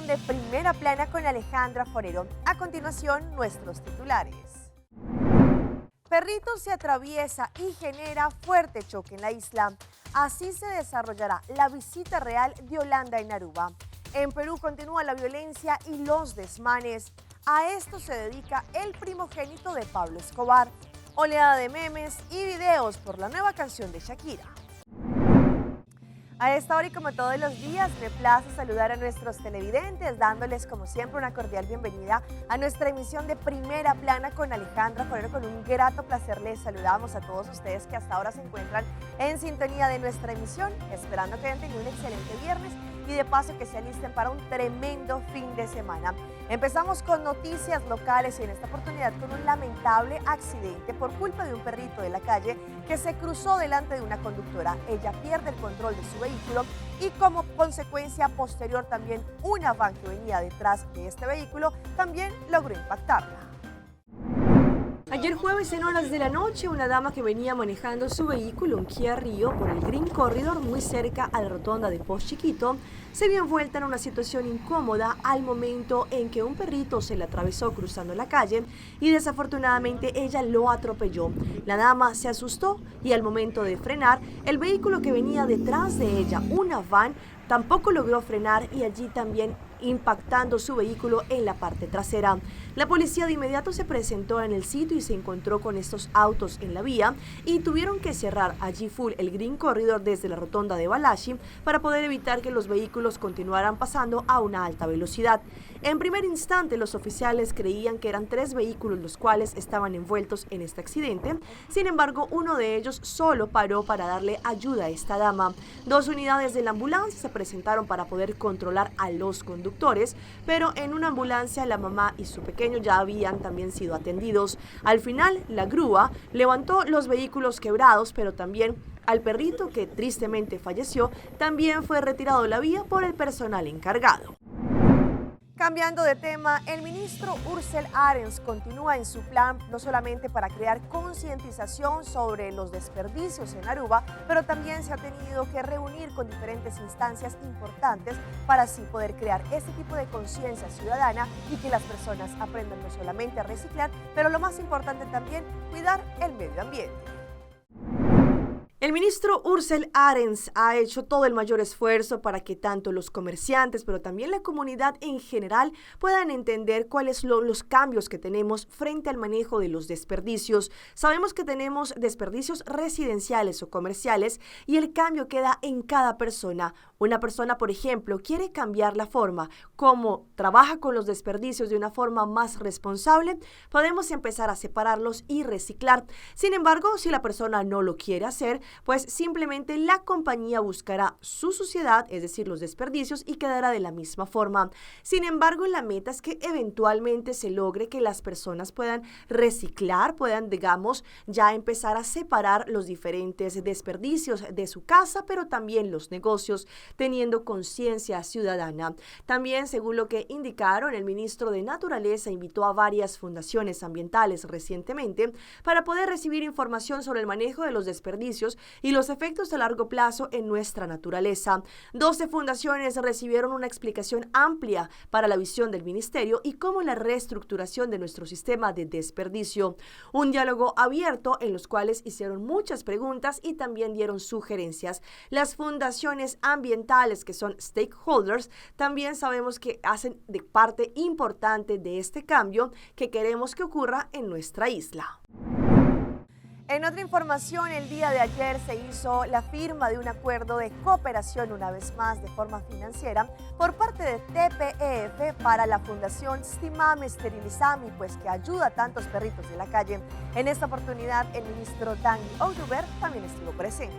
emisión de Primera Plana con Alejandra Forero. A continuación, nuestros titulares. Perrito se atraviesa y genera fuerte choque en la isla. Así se desarrollará la visita real de Holanda en Aruba. En Perú continúa la violencia y los desmanes. A esto se dedica el primogénito de Pablo Escobar. Oleada de memes y videos por la nueva canción de Shakira. A esta hora y como todos los días, me place saludar a nuestros televidentes, dándoles como siempre una cordial bienvenida a nuestra emisión de Primera Plana con Alejandra Forero. Con un grato placer les saludamos a todos ustedes que hasta ahora se encuentran en sintonía de nuestra emisión, esperando que hayan tenido un excelente viernes y de paso que se alisten para un tremendo fin de semana. Empezamos con noticias locales y en esta oportunidad con un lamentable accidente por culpa de un perrito de la calle que se cruzó delante de una conductora. Ella pierde el control de su vehículo y como consecuencia posterior también una van que venía detrás de este vehículo también logró impactarla. Ayer jueves en horas de la noche, una dama que venía manejando su vehículo, un Kia Rio, por el Green Corridor muy cerca a la rotonda de Post Chiquito, se vio envuelta en una situación incómoda al momento en que un perrito se le atravesó cruzando la calle y desafortunadamente ella lo atropelló. La dama se asustó y al momento de frenar, el vehículo que venía detrás de ella, una van, tampoco logró frenar y allí también impactando su vehículo en la parte trasera. La policía de inmediato se presentó en el sitio y se encontró con estos autos en la vía y tuvieron que cerrar allí full el Green Corridor desde la rotonda de Balashi para poder evitar que los vehículos continuaran pasando a una alta velocidad. En primer instante, los oficiales creían que eran 3 vehículos los cuales estaban envueltos en este accidente. Sin embargo, uno de ellos solo paró para darle ayuda a esta dama. 2 unidades de la ambulancia se presentaron para poder controlar a los conductores, pero en una ambulancia la mamá y su pequeño ya habían también sido atendidos. Al final, la grúa levantó los vehículos quebrados, pero también al perrito, que tristemente falleció, también fue retirado de la vía por el personal encargado. Cambiando de tema, el ministro Ursel Arens continúa en su plan no solamente para crear concientización sobre los desperdicios en Aruba, pero también se ha tenido que reunir con diferentes instancias importantes para así poder crear este tipo de conciencia ciudadana y que las personas aprendan no solamente a reciclar, pero lo más importante también, cuidar el medio ambiente. El ministro Ursel Arens ha hecho todo el mayor esfuerzo para que tanto los comerciantes, pero también la comunidad en general puedan entender cuáles son los cambios que tenemos frente al manejo de los desperdicios. Sabemos que tenemos desperdicios residenciales o comerciales y el cambio queda en cada persona. Una persona, por ejemplo, quiere cambiar la forma como trabaja con los desperdicios de una forma más responsable, podemos empezar a separarlos y reciclar. Sin embargo, si la persona no lo quiere hacer, pues simplemente la compañía buscará su suciedad, es decir, los desperdicios, y quedará de la misma forma. Sin embargo, la meta es que eventualmente se logre que las personas puedan reciclar, puedan, digamos, ya empezar a separar los diferentes desperdicios de su casa, pero también los negocios, teniendo conciencia ciudadana. También, según lo que indicaron, el ministro de Naturaleza invitó a varias fundaciones ambientales recientemente para poder recibir información sobre el manejo de los desperdicios y los efectos a largo plazo en nuestra naturaleza. 12 fundaciones recibieron una explicación amplia para la visión del ministerio y cómo la reestructuración de nuestro sistema de desperdicio. Un diálogo abierto en los cuales hicieron muchas preguntas y también dieron sugerencias. Las fundaciones ambientales, que son stakeholders, también sabemos que hacen de parte importante de este cambio que queremos que ocurra en nuestra isla. En otra información, el día de ayer se hizo la firma de un acuerdo de cooperación, una vez más de forma financiera, por parte de TPEF para la Fundación Stimam Sterilizami, pues que ayuda a tantos perritos de la calle. En esta oportunidad, el ministro Dangi Oduber también estuvo presente.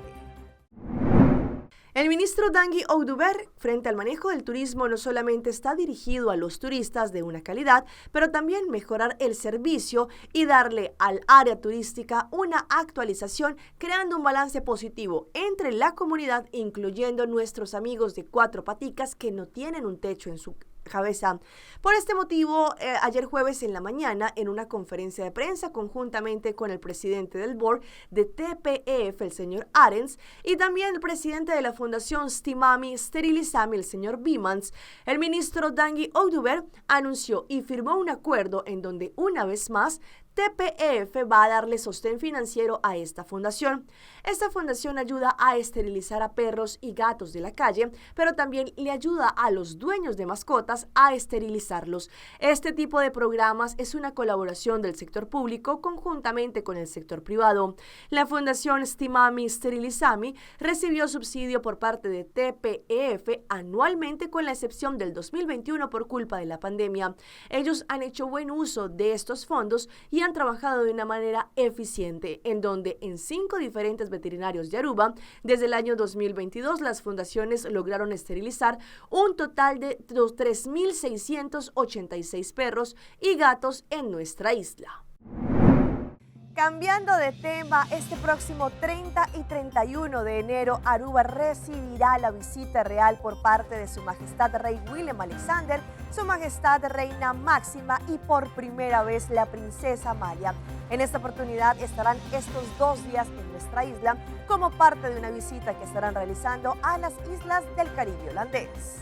El ministro Dangi Oduber, frente al manejo del turismo, no solamente está dirigido a los turistas de una calidad, pero también mejorar el servicio y darle al área turística una actualización, creando un balance positivo entre la comunidad, incluyendo nuestros amigos de 4 paticas que no tienen un techo en su cabeza. Por este motivo, ayer jueves en la mañana, en una conferencia de prensa conjuntamente con el presidente del board de TPEF, el señor Arens, y también el presidente de la Fundación Stimami Sterilizami, el señor Bimans, el ministro Dangi Oduber anunció y firmó un acuerdo en donde una vez más TPEF va a darle sostén financiero a esta fundación. Esta fundación ayuda a esterilizar a perros y gatos de la calle, pero también le ayuda a los dueños de mascotas a esterilizarlos. Este tipo de programas es una colaboración del sector público conjuntamente con el sector privado. La fundación Stimami Sterilizami recibió subsidio por parte de TPEF anualmente, con la excepción del 2021 por culpa de la pandemia. Ellos han hecho buen uso de estos fondos y han trabajado de una manera eficiente, en donde en 5 diferentes veterinarios de Aruba, desde el año 2022, las fundaciones lograron esterilizar un total de 3.686 perros y gatos en nuestra isla. Cambiando de tema, este próximo 30 y 31 de enero, Aruba recibirá la visita real por parte de Su Majestad Rey Willem Alexander, Su Majestad Reina Máxima y por primera vez la Princesa Amalia. En esta oportunidad estarán estos 2 días en nuestra isla como parte de una visita que estarán realizando a las islas del Caribe holandés.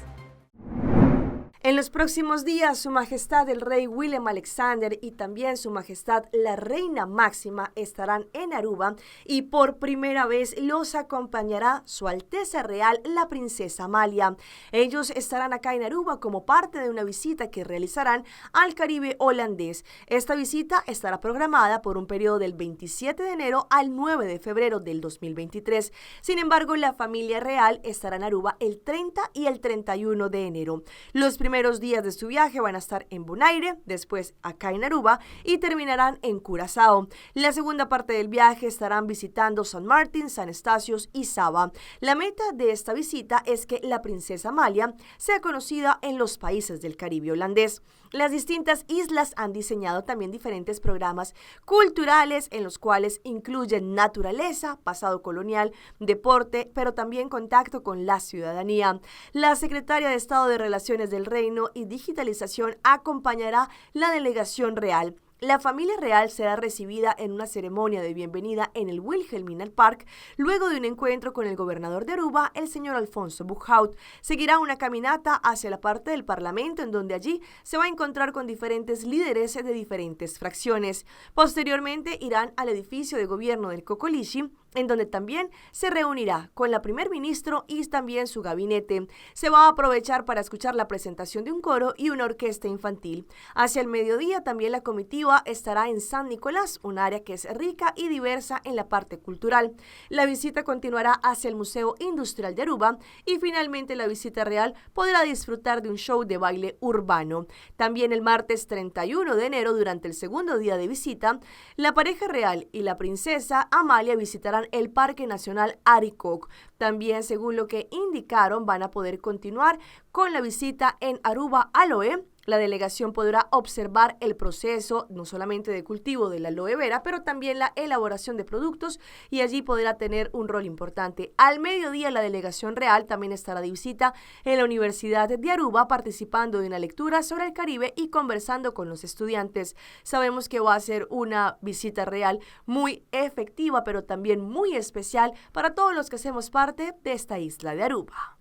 En los próximos días, Su Majestad el Rey Willem Alexander y también Su Majestad la Reina Máxima estarán en Aruba y por primera vez los acompañará Su Alteza Real la Princesa Amalia. Ellos estarán acá en Aruba como parte de una visita que realizarán al Caribe holandés. Esta visita estará programada por un periodo del 27 de enero al 9 de febrero del 2023. Sin embargo, la familia real estará en Aruba el 30 y el 31 de enero. Los primeros días de su viaje van a estar en Bonaire, después acá en Aruba y terminarán en Curazao. La segunda parte del viaje estarán visitando San Martín, San Estasios y Saba. La meta de esta visita es que la Princesa Amalia sea conocida en los países del Caribe holandés. Las distintas islas han diseñado también diferentes programas culturales en los cuales incluyen naturaleza, pasado colonial, deporte, pero también contacto con la ciudadanía. La secretaria de Estado de Relaciones del Reino y Digitalización acompañará la delegación real. La familia real será recibida en una ceremonia de bienvenida en el Wilhelmina Park, luego de un encuentro con el gobernador de Aruba, el señor Alfonso Buchhout. Seguirá una caminata hacia la parte del Parlamento, en donde allí se va a encontrar con diferentes líderes de diferentes fracciones. Posteriormente irán al edificio de gobierno del Cocolishi, en donde también se reunirá con la primer ministro y también su gabinete. Se va a aprovechar para escuchar la presentación de un coro y una orquesta infantil. Hacia el mediodía también la comitiva estará en San Nicolás, un área que es rica y diversa en la parte cultural. La visita continuará hacia el Museo Industrial de Aruba y finalmente la visita real podrá disfrutar de un show de baile urbano. También el martes 31 de enero, durante el segundo día de visita, la pareja real y la princesa Amalia visitarán el Parque Nacional Arikok. También, según lo que indicaron, van a poder continuar con la visita en Aruba Aloe. La delegación podrá observar el proceso no solamente de cultivo de la aloe vera, pero también la elaboración de productos, y allí podrá tener un rol importante. Al mediodía, la delegación real también estará de visita en la Universidad de Aruba, participando de una lectura sobre el Caribe y conversando con los estudiantes. Sabemos que va a ser una visita real muy efectiva, pero también muy especial para todos los que hacemos parte de esta isla de Aruba.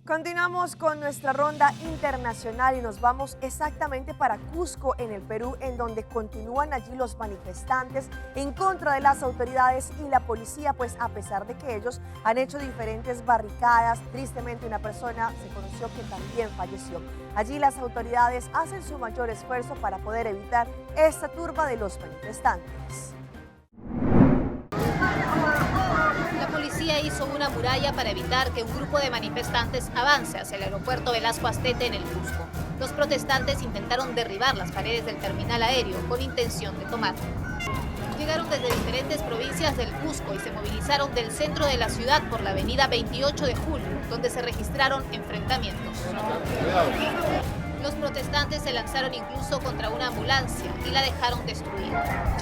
Continuamos con nuestra ronda internacional y nos vamos exactamente para Cusco, en el Perú, en donde continúan allí los manifestantes en contra de las autoridades y la policía, pues a pesar de que ellos han hecho diferentes barricadas, tristemente una persona se conoció que también falleció. Allí las autoridades hacen su mayor esfuerzo para poder evitar esta turba de los manifestantes. La policía hizo una muralla para evitar que un grupo de manifestantes avance hacia el aeropuerto Velasco Astete en el Cusco. Los protestantes intentaron derribar las paredes del terminal aéreo con intención de tomarlo. Llegaron desde diferentes provincias del Cusco y se movilizaron del centro de la ciudad por la avenida 28 de Julio, donde se registraron enfrentamientos. Los protestantes se lanzaron incluso contra una ambulancia y la dejaron destruida.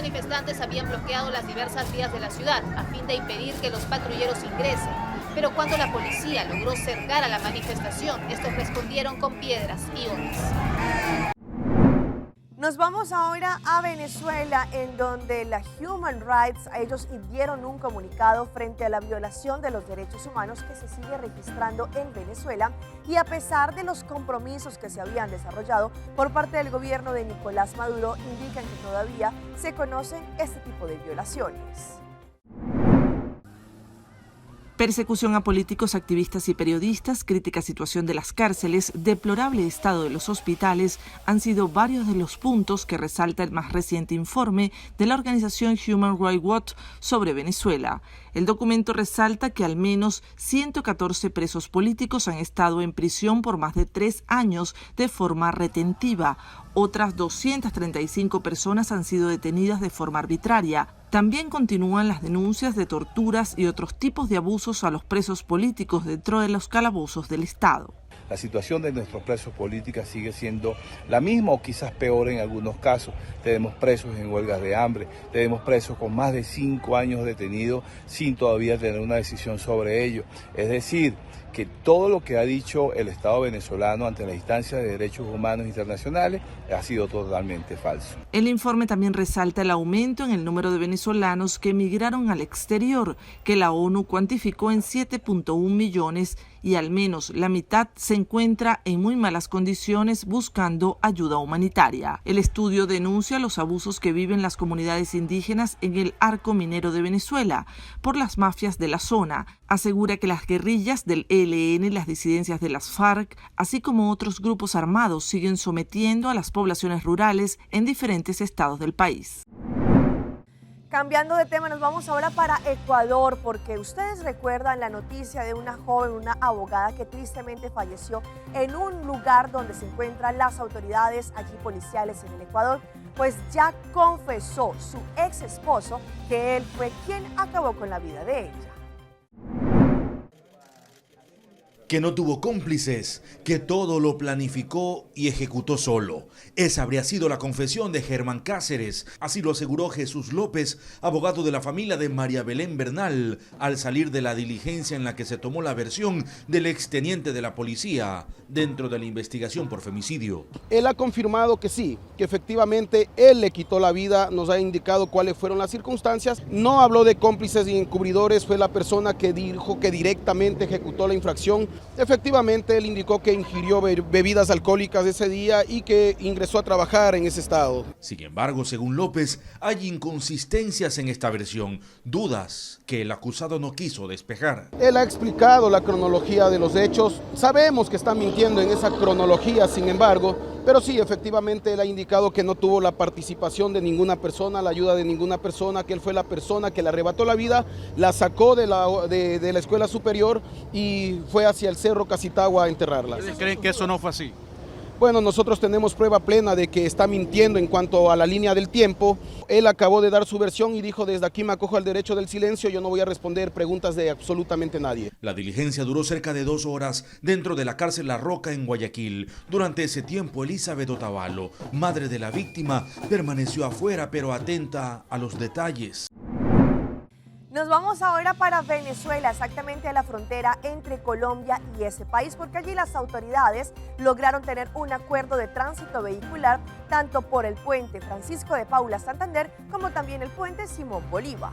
manifestantes habían bloqueado las diversas vías de la ciudad a fin de impedir que los patrulleros ingresen. Pero cuando la policía logró cercar a la manifestación, estos respondieron con piedras y otras. Nos vamos ahora a Venezuela, en donde la Human Rights, ellos dieron un comunicado frente a la violación de los derechos humanos que se sigue registrando en Venezuela, y a pesar de los compromisos que se habían desarrollado por parte del gobierno de Nicolás Maduro, indican que todavía se conocen este tipo de violaciones. Persecución a políticos, activistas y periodistas, crítica situación de las cárceles, deplorable estado de los hospitales han sido varios de los puntos que resalta el más reciente informe de la organización Human Rights Watch sobre Venezuela. El documento resalta que al menos 114 presos políticos han estado en prisión por más de 3 años de forma retentiva. Otras 235 personas han sido detenidas de forma arbitraria. También continúan las denuncias de torturas y otros tipos de abusos a los presos políticos dentro de los calabozos del Estado. La situación de nuestros presos políticos sigue siendo la misma o quizás peor en algunos casos. Tenemos presos en huelgas de hambre, tenemos presos con más de 5 años detenidos sin todavía tener una decisión sobre ello. Es decir, que todo lo que ha dicho el Estado venezolano ante la instancia de derechos humanos internacionales ha sido totalmente falso. El informe también resalta el aumento en el número de venezolanos que emigraron al exterior, que la ONU cuantificó en 7.1 millones, y al menos la mitad se encuentra en muy malas condiciones buscando ayuda humanitaria. El estudio denuncia los abusos que viven las comunidades indígenas en el arco minero de Venezuela por las mafias de la zona. Asegura que las guerrillas del ELN y las disidencias de las FARC, así como otros grupos armados, siguen sometiendo a las poblaciones rurales en diferentes estados del país. Cambiando de tema, nos vamos ahora para Ecuador, porque ustedes recuerdan la noticia de una joven, una abogada que tristemente falleció en un lugar donde se encuentran las autoridades allí policiales en el Ecuador. Pues ya confesó su ex esposo que él fue quien acabó con la vida de ella. Que no tuvo cómplices, que todo lo planificó y ejecutó solo. Esa habría sido la confesión de Germán Cáceres, así lo aseguró Jesús López, abogado de la familia de María Belén Bernal, al salir de la diligencia en la que se tomó la versión del exteniente de la policía dentro de la investigación por femicidio. Él ha confirmado que sí, que efectivamente él le quitó la vida, nos ha indicado cuáles fueron las circunstancias. No habló de cómplices y encubridores, fue la persona que dijo que directamente ejecutó la infracción. Efectivamente, él indicó que ingirió bebidas alcohólicas ese día y que ingresó a trabajar en ese estado. Sin embargo, según López, hay inconsistencias en esta versión, dudas que el acusado no quiso despejar. Él ha explicado la cronología de los hechos, sabemos que está mintiendo en esa cronología, sin embargo, pero sí, efectivamente, él ha indicado que no tuvo la participación de ninguna persona, la ayuda de ninguna persona, que él fue la persona que le arrebató la vida, la sacó de la escuela superior y fue hacia el Cerro Casitagua a enterrarla. ¿Ustedes creen que eso no fue así? Bueno, nosotros tenemos prueba plena de que está mintiendo en cuanto a la línea del tiempo. Él acabó de dar su versión y dijo: desde aquí me acojo al derecho del silencio, yo no voy a responder preguntas de absolutamente nadie. La diligencia duró cerca de 2 horas dentro de la cárcel La Roca en Guayaquil. Durante ese tiempo, Elizabeth Otavalo, madre de la víctima, permaneció afuera pero atenta a los detalles. Nos vamos ahora para Venezuela, exactamente a la frontera entre Colombia y ese país, porque allí las autoridades lograron tener un acuerdo de tránsito vehicular tanto por el puente Francisco de Paula Santander como también el puente Simón Bolívar.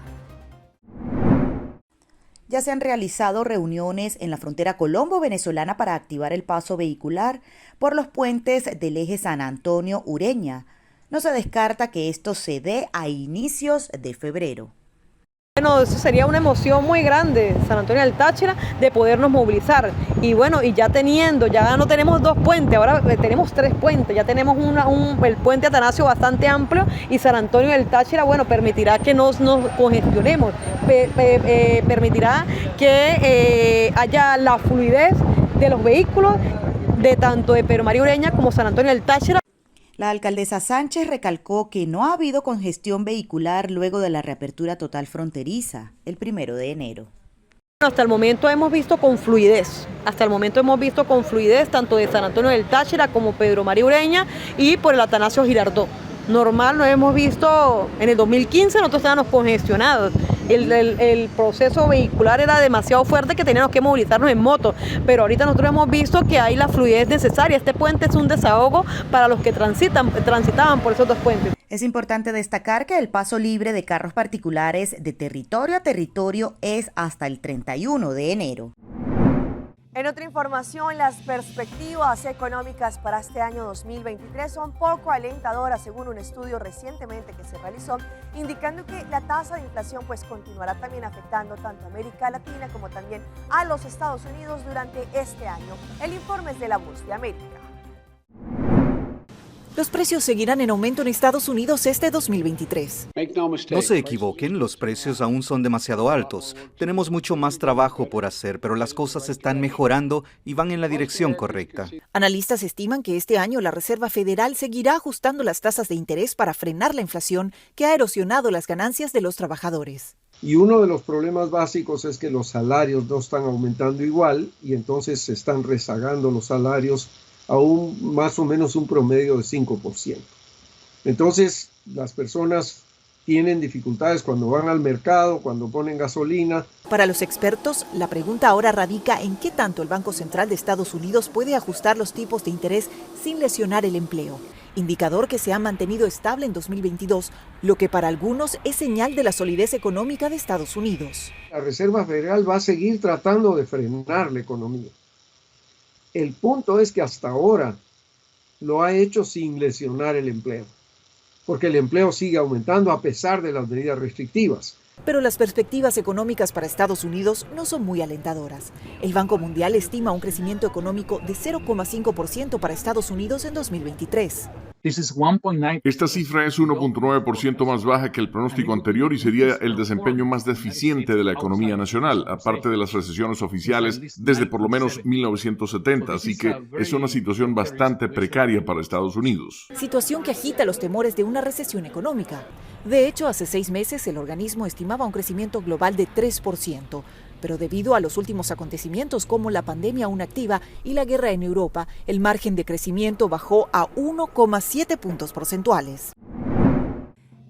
Ya se han realizado reuniones en la frontera colombo-venezolana para activar el paso vehicular por los puentes del eje San Antonio-Ureña. No se descarta que esto se dé a inicios de febrero. Bueno, eso sería una emoción muy grande, San Antonio del Táchira, de podernos movilizar. Y bueno, y ya no tenemos 2 puentes, ahora tenemos 3 puentes. Ya tenemos el puente Atanasio bastante amplio y San Antonio del Táchira, bueno, permitirá que nos congestionemos, permitirá que haya la fluidez de los vehículos de tanto de Pedro María Ureña como San Antonio del Táchira. La alcaldesa Sánchez recalcó que no ha habido congestión vehicular luego de la reapertura total fronteriza, el 1 de enero. Hasta el momento hemos visto con fluidez, tanto de San Antonio del Táchira como Pedro María Ureña y por el Atanasio Girardot. normal, no hemos visto, en el 2015 nosotros estábamos congestionados. El proceso vehicular era demasiado fuerte que teníamos que movilizarnos en moto, pero ahorita nosotros hemos visto que hay la fluidez necesaria. Este puente es un desahogo para los que transitaban por esos dos puentes. Es importante destacar que el paso libre de carros particulares de territorio a territorio es hasta el 31 de enero. En otra información, las perspectivas económicas para este año 2023 son poco alentadoras, según un estudio recientemente que se realizó, indicando que la tasa de inflación continuará también afectando tanto a América Latina como también a los Estados Unidos durante este año. El informe es de La Voz de América. Los precios seguirán en aumento en Estados Unidos este 2023. No se equivoquen, los precios aún son demasiado altos. Tenemos mucho más trabajo por hacer, pero las cosas están mejorando y van en la dirección correcta. Analistas estiman que este año la Reserva Federal seguirá ajustando las tasas de interés para frenar la inflación que ha erosionado las ganancias de los trabajadores. Y uno de los problemas básicos es que los salarios no están aumentando igual y entonces se están rezagando los salarios a más o menos un promedio de 5%. Entonces, las personas tienen dificultades cuando van al mercado, cuando ponen gasolina. Para los expertos, la pregunta ahora radica en qué tanto el Banco Central de Estados Unidos puede ajustar los tipos de interés sin lesionar el empleo, indicador que se ha mantenido estable en 2022, lo que para algunos es señal de la solidez económica de Estados Unidos. La Reserva Federal va a seguir tratando de frenar la economía. El punto es que hasta ahora lo ha hecho sin lesionar el empleo, porque el empleo sigue aumentando a pesar de las medidas restrictivas. Pero las perspectivas económicas para Estados Unidos no son muy alentadoras. El Banco Mundial estima un crecimiento económico de 0,5% para Estados Unidos en 2023. Esta cifra es 1,9% más baja que el pronóstico anterior y sería el desempeño más deficiente de la economía nacional, aparte de las recesiones oficiales desde por lo menos 1970, así que es una situación bastante precaria para Estados Unidos. Situación que agita los temores de una recesión económica. De hecho, hace 6 meses el organismo estimaba un crecimiento global de 3%. Pero debido a los últimos acontecimientos como la pandemia aún activa y la guerra en Europa, el margen de crecimiento bajó a 1,7 puntos porcentuales.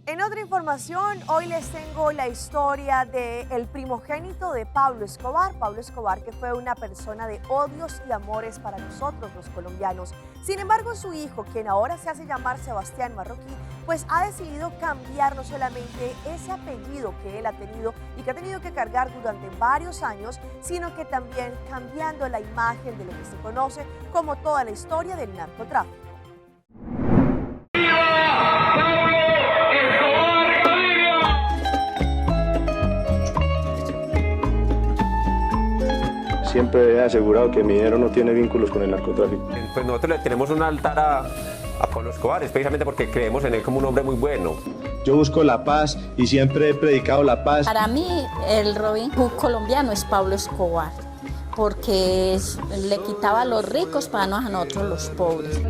En otra información, hoy les tengo la historia del primogénito de Pablo Escobar. Pablo Escobar, que fue una persona de odios y amores para nosotros los colombianos. Sin embargo, su hijo, quien ahora se hace llamar Sebastián Marroquín, pues ha decidido cambiar no solamente ese apellido que él ha tenido y que ha tenido que cargar durante varios años, sino que también cambiando la imagen de lo que se conoce como toda la historia del narcotráfico. Siempre he asegurado que mi dinero no tiene vínculos con el narcotráfico. Pues nosotros le tenemos un altar a Pablo Escobar, precisamente porque creemos en él como un hombre muy bueno. Yo busco la paz y siempre he predicado la paz. Para mí, el Robin Hood colombiano es Pablo Escobar, porque le quitaba a los ricos para darnos a nosotros los pobres.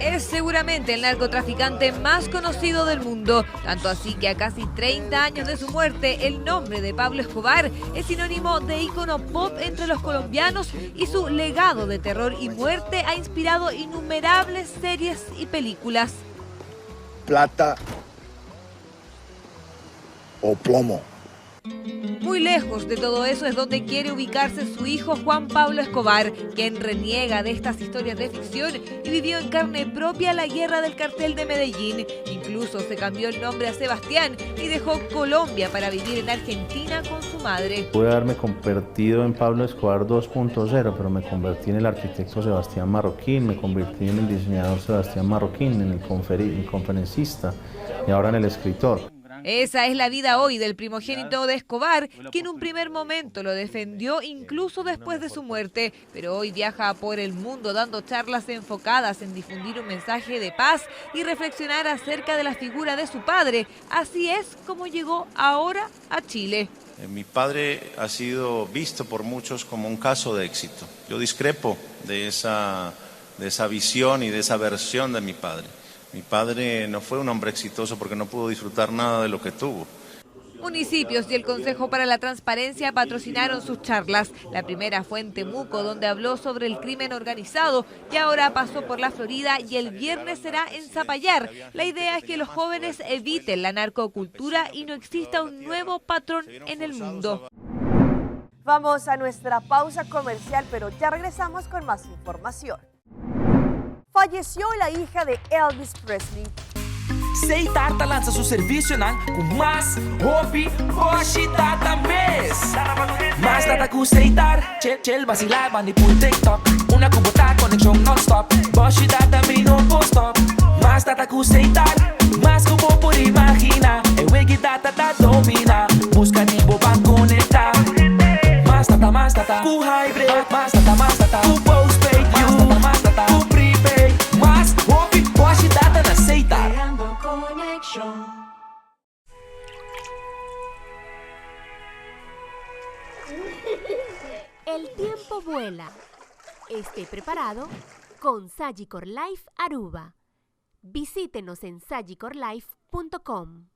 Es seguramente el narcotraficante más conocido del mundo, tanto así que a casi 30 años de su muerte, el nombre de Pablo Escobar es sinónimo de ícono pop entre los colombianos y su legado de terror y muerte ha inspirado innumerables series y películas. Plata o plomo. Muy lejos de todo eso es donde quiere ubicarse su hijo Juan Pablo Escobar, quien reniega de estas historias de ficción y vivió en carne propia la guerra del cartel de Medellín. Incluso se cambió el nombre a Sebastián y dejó Colombia para vivir en Argentina con su madre. Pude haberme convertido en Pablo Escobar 2.0, pero me convertí en el arquitecto Sebastián Marroquín, me convertí en el diseñador Sebastián Marroquín, en el conferencista y ahora en el escritor. Esa es la vida hoy del primogénito de Escobar, que en un primer momento lo defendió incluso después de su muerte, pero hoy viaja por el mundo dando charlas enfocadas en difundir un mensaje de paz y reflexionar acerca de la figura de su padre. Así es como llegó ahora a Chile. Mi padre ha sido visto por muchos como un caso de éxito. Yo discrepo de esa visión y de esa versión de mi padre. Mi padre no fue un hombre exitoso porque no pudo disfrutar nada de lo que tuvo. Municipios y el Consejo para la Transparencia patrocinaron sus charlas. La primera fue en Temuco, donde habló sobre el crimen organizado, y ahora pasó por la Florida y el viernes será en Zapallar. La idea es que los jóvenes eviten la narcocultura y no exista un nuevo patrón en el mundo. Vamos a nuestra pausa comercial, pero ya regresamos con más información. Falleció la hija de Elvis Presley. Seitarta lança seu serviço com mais hobby, hoje data mês. Mais data com Seitar, chill vacilar, manipul TikTok. Una cubota connection non-stop, hoje data me no post-stop. Mais data com Seitar, mais que vou por imaginar. É wiki data da domina, busca de boba conectar. Mais data, com hybrid, mais data, com postpaid, mais data, com prepaid. Mais hobby, hoje data na Seitar. El tiempo vuela. Esté preparado con Sagicor Life Aruba. Visítenos en sagicorlife.com.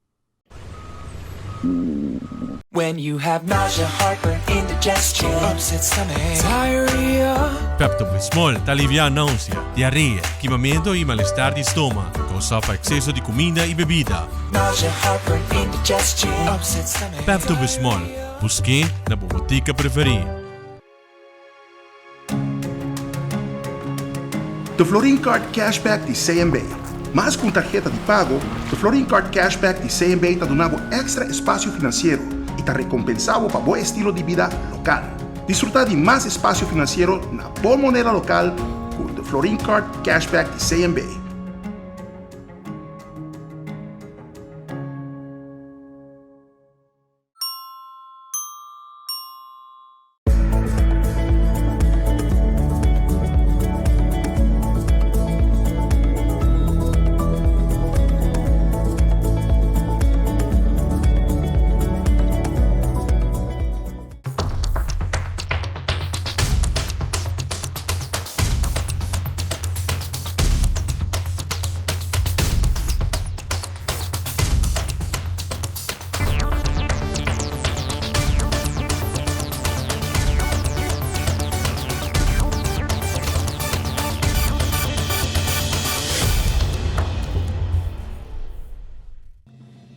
When you have nausea, heartburn, indigestion, upset stomach, diarrhea. Pepto-Bismol te alivia a náusea, diarrea, queimamento e malestar de estômago, causado por exceso de comida e bebida. Nausea, heartburn, indigestion, upset stomach. Pepto-Bismol, busque na botica preferida. The Florin Card Cashback de CMB. Mais com tarjeta de pago, o Florin Card Cashback de CMB está dando extra espaço financeiro e está recompensado para bom estilo de vida local. Disfrutar de mais espaço financeiro na boa moneda local com o Florin Card Cashback de CMB.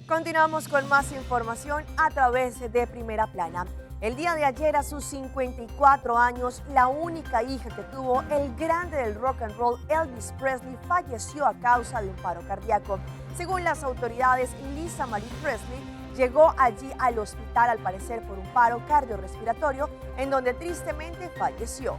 Continuamos con más información a través de Primera Plana. El día de ayer, a sus 54 años, la única hija que tuvo el grande del rock and roll, Elvis Presley, falleció a causa de un paro cardíaco. Según las autoridades, Lisa Marie Presley llegó allí al hospital, al parecer por un paro cardiorrespiratorio, en donde tristemente falleció.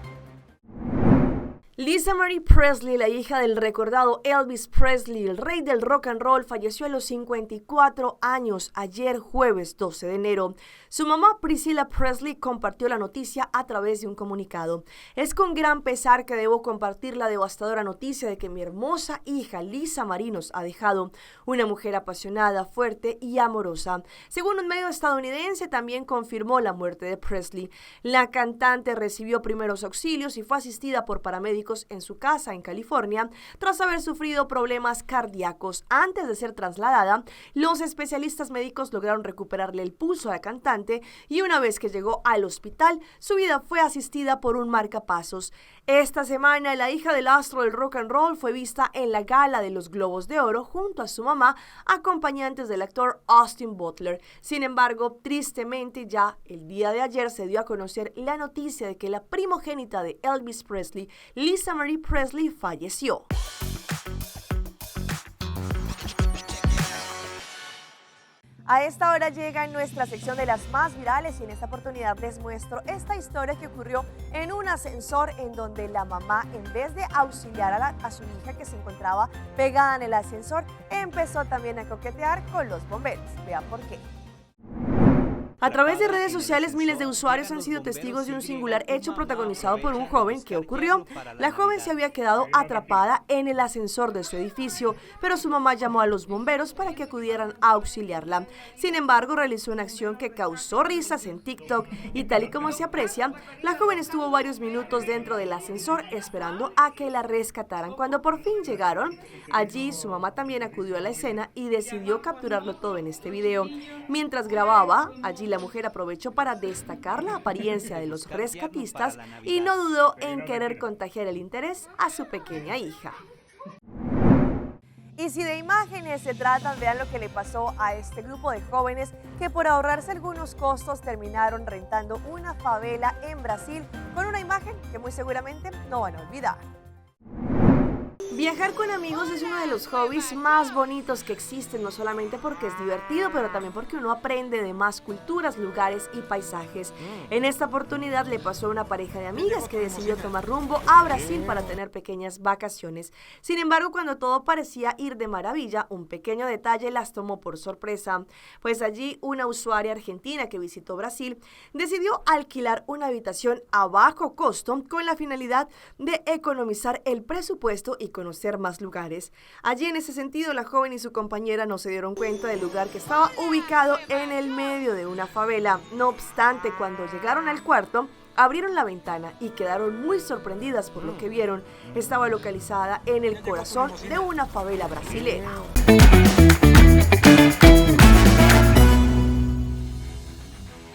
Lisa Marie Presley, la hija del recordado Elvis Presley, el rey del rock and roll, falleció a los 54 años ayer jueves 12 de enero. Su mamá Priscilla Presley compartió la noticia a través de un comunicado. Es con gran pesar que debo compartir la devastadora noticia de que mi hermosa hija Lisa Marie nos ha dejado, una mujer apasionada, fuerte y amorosa. Según un medio estadounidense, también confirmó la muerte de Presley. La cantante recibió primeros auxilios y fue asistida por paramédicos en su casa en California tras haber sufrido problemas cardíacos. Antes de ser trasladada, los especialistas médicos lograron recuperarle el pulso a la cantante y una vez que llegó al hospital, su vida fue asistida por un marcapasos. Esta semana, la hija del astro del rock and roll fue vista en la gala de los Globos de Oro junto a su mamá, acompañantes del actor Austin Butler. Sin embargo, tristemente ya el día de ayer se dio a conocer la noticia de que la primogénita de Elvis Presley, Lisa Marie Presley, falleció. A esta hora llega en nuestra sección de las más virales y en esta oportunidad les muestro esta historia que ocurrió en un ascensor en donde la mamá, en vez de auxiliar a su hija que se encontraba pegada en el ascensor, empezó también a coquetear con los bomberos. Vean por qué. A través de redes sociales, miles de usuarios han sido testigos de un singular hecho protagonizado por un joven. ¿Qué ocurrió? La joven se había quedado atrapada en el ascensor de su edificio, pero su mamá llamó a los bomberos para que acudieran a auxiliarla. Sin embargo, realizó una acción que causó risas en TikTok y tal y como se aprecia, la joven estuvo varios minutos dentro del ascensor esperando a que la rescataran. Cuando por fin llegaron, allí su mamá también acudió a la escena y decidió capturarlo todo en este video. Mientras grababa, allí la mujer aprovechó para destacar la apariencia de los rescatistas y no dudó en querer contagiar el interés a su pequeña hija. Y si de imágenes se tratan, vean lo que le pasó a este grupo de jóvenes que por ahorrarse algunos costos terminaron rentando una favela en Brasil con una imagen que muy seguramente no van a olvidar. Viajar con amigos es uno de los hobbies más bonitos que existen, no solamente porque es divertido, pero también porque uno aprende de más culturas, lugares y paisajes. En esta oportunidad le pasó a una pareja de amigas que decidió tomar rumbo a Brasil para tener pequeñas vacaciones. Sin embargo, cuando todo parecía ir de maravilla, un pequeño detalle las tomó por sorpresa, pues allí una usuaria argentina que visitó Brasil decidió alquilar una habitación a bajo costo con la finalidad de economizar el presupuesto y conocer más lugares. Allí, en ese sentido, la joven y su compañera no se dieron cuenta del lugar que estaba ubicado en el medio de una favela. No obstante, cuando llegaron al cuarto, abrieron la ventana y quedaron muy sorprendidas por lo que vieron. Estaba localizada en el corazón de una favela brasilera.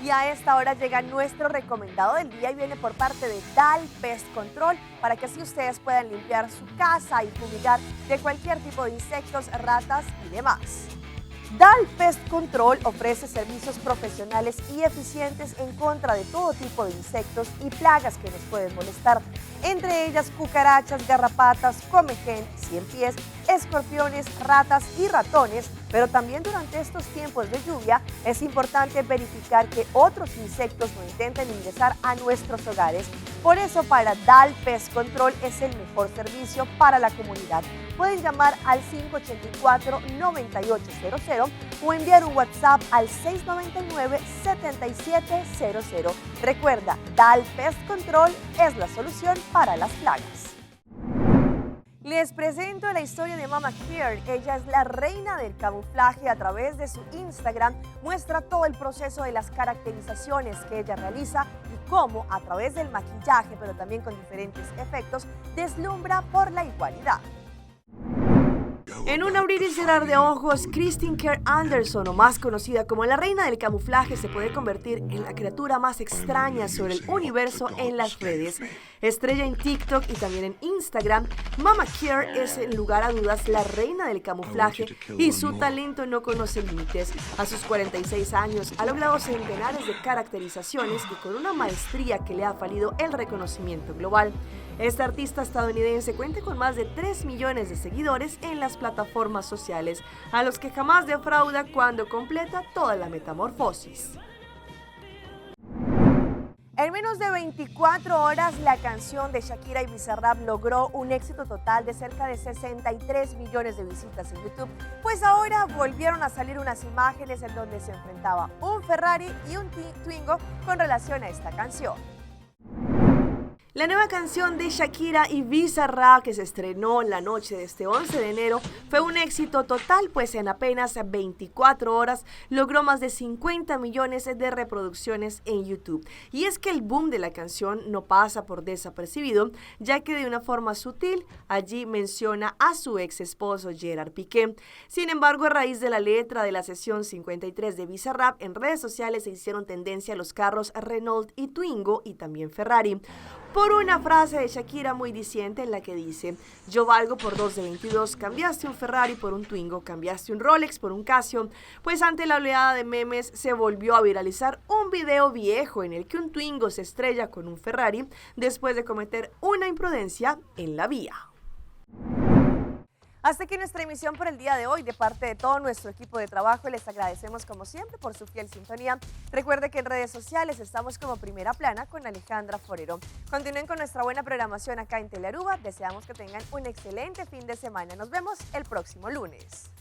Y a esta hora llega nuestro recomendado del día y viene por parte de DAL Pest Control para que así ustedes puedan limpiar su casa y fumigar de cualquier tipo de insectos, ratas y demás. DAL Pest Control ofrece servicios profesionales y eficientes en contra de todo tipo de insectos y plagas que nos pueden molestar, entre ellas cucarachas, garrapatas, comején, ciempiés, escorpiones, ratas y ratones, pero también durante estos tiempos de lluvia es importante verificar que otros insectos no intenten ingresar a nuestros hogares. Por eso, para DAL Pest Control es el mejor servicio para la comunidad. Pueden llamar al 584-9800 o enviar un WhatsApp al 699-7700. Recuerda, DAL Pest Control es la solución para las plagas. Les presento la historia de Mama Care. Ella es la reina del camuflaje. A través de su Instagram muestra todo el proceso de las caracterizaciones que ella realiza y cómo a través del maquillaje, pero también con diferentes efectos, deslumbra por la igualdad. En un abrir y cerrar de ojos, Christine Kerr Anderson, o más conocida como la reina del camuflaje, se puede convertir en la criatura más extraña sobre el universo en las redes. Estrella en TikTok y también en Instagram, Mama Kerr es sin lugar a dudas la reina del camuflaje y su talento no conoce límites. A sus 46 años ha logrado centenares de caracterizaciones y con una maestría que le ha valido el reconocimiento global. Esta artista estadounidense cuenta con más de 3 millones de seguidores en las plataformas sociales, a los que jamás defrauda cuando completa toda la metamorfosis. En menos de 24 horas, la canción de Shakira y Bizarrap logró un éxito total de cerca de 63 millones de visitas en YouTube, pues ahora volvieron a salir unas imágenes en donde se enfrentaba un Ferrari y un Twingo con relación a esta canción. La nueva canción de Shakira y Bizarrap, que se estrenó la noche de este 11 de enero, fue un éxito total, pues en apenas 24 horas logró más de 50 millones de reproducciones en YouTube. Y es que el boom de la canción no pasa por desapercibido, ya que de una forma sutil allí menciona a su ex esposo Gerard Piqué. Sin embargo, a raíz de la letra de la sesión 53 de Bizarrap, en redes sociales se hicieron tendencia los carros Renault y Twingo y también Ferrari, por una frase de Shakira muy diciente en la que dice: yo valgo por 2 de 22, cambiaste un Ferrari por un Twingo, cambiaste un Rolex por un Casio. Pues ante la oleada de memes se volvió a viralizar un video viejo en el que un Twingo se estrella con un Ferrari después de cometer una imprudencia en la vía. Hasta aquí nuestra emisión por el día de hoy. De parte de todo nuestro equipo de trabajo, les agradecemos como siempre por su fiel sintonía. Recuerde que en redes sociales estamos como Primera Plana con Alejandra Forero. Continúen con nuestra buena programación acá en Telearuba. Deseamos que tengan un excelente fin de semana. Nos vemos el próximo lunes.